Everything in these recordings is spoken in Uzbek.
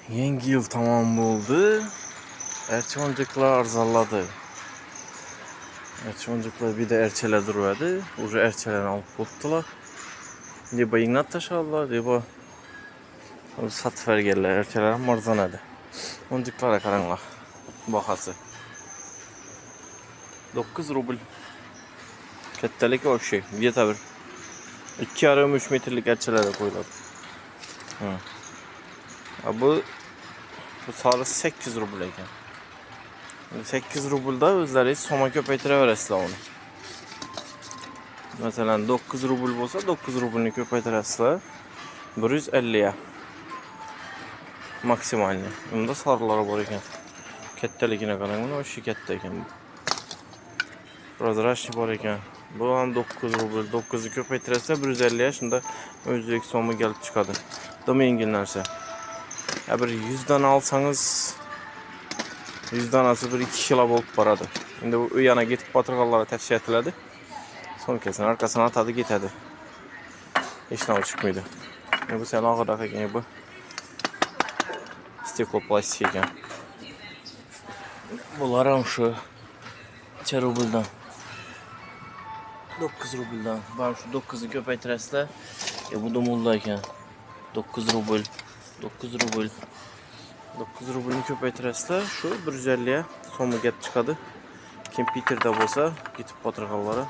Yangi yıl tamam bo'ldi. Ercho'nchiqlar arzalladı. Ercho'nchiqlar bir de erçeler duruydu. Уже erçelerini alıp tuttular. Deba ignat taşallar, deba satıp vergerler. Erçeler marzan edi. Oncuklara karanglar. Bakası. 9 rubl. Kettelik o şey. Bir tabi. 2,5-3 metrelik erçelere koyuladı. Bu sarısı 8 rubl ekan. 8 rublda o'zlari soma ko'paytiraverasizlar onu. Masalan 9 rubl bo'lsa 9 rublni ko'paytirasizlar 150 ga. Maksimalni. Unda sarılar bor ekan. Kattaligini qarang, mana shu katta ekan. Prozrachniy bor ekan. Bu ham 9 rubl. 9 ni ko'paytirasizlar 150 ga, shunda o'zbek so'mi kelib chiqadi. Dom yengil narsa. Ya bir 100 dan alsangiz 100 danası bir 2 kilo bo'lib boradi. Endi u yana ketib patrollarga tavsiya etiladi. So'mkasini arkasına atadı ketadi. Hech narsa chiqmaydi. Bu sen og'irroq ekan bu. Steklo plastik ekan. Bular ham shu 2 rubldan. 9 rubldan. Ben şu 9 ni ko'paytirasizlar. Bu da mulla ekan. 9 rubl. 9 rubl. 9 rublni ko'paytirasizlar, shu 150 ga so'mga kelib chiqadi. Kim Peterda bo'lsa, ketib patrollarga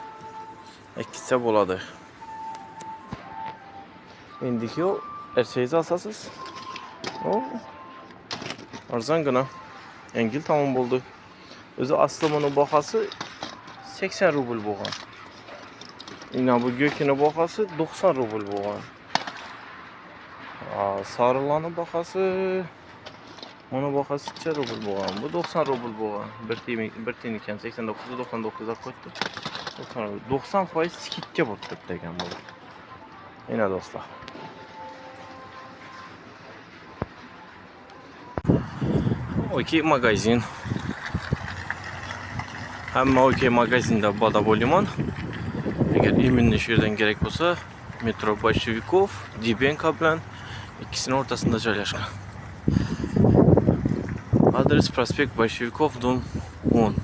ikkitsa bo'ladi. Endiki o erçeğizi alsasız. O arzangina. Yengil tamam bo'ldi. O'zi asli buni bahası 80 rubl bo'lgan. Ina bu gökini bahası 90 rubl bo'lgan. Sarılarning bahası Ona bakası 2 rubl bo'lgan. Bu 90 rubl bo'lgan. Bir tiyin ekan 89 ga 99 ga qo'ydi. 90% skidga bo'lib turibdi ekan bu. Yana do'stlar. Okey magazin. Hamma okey magazinda bada bo'laman. Agar iminni shu yerdan kerak bo'lsa, metro Bolshevikov, Dibenko bilan ikkisini o'rtasida joylashgan. Adres prospekt Большевиков, дом 10.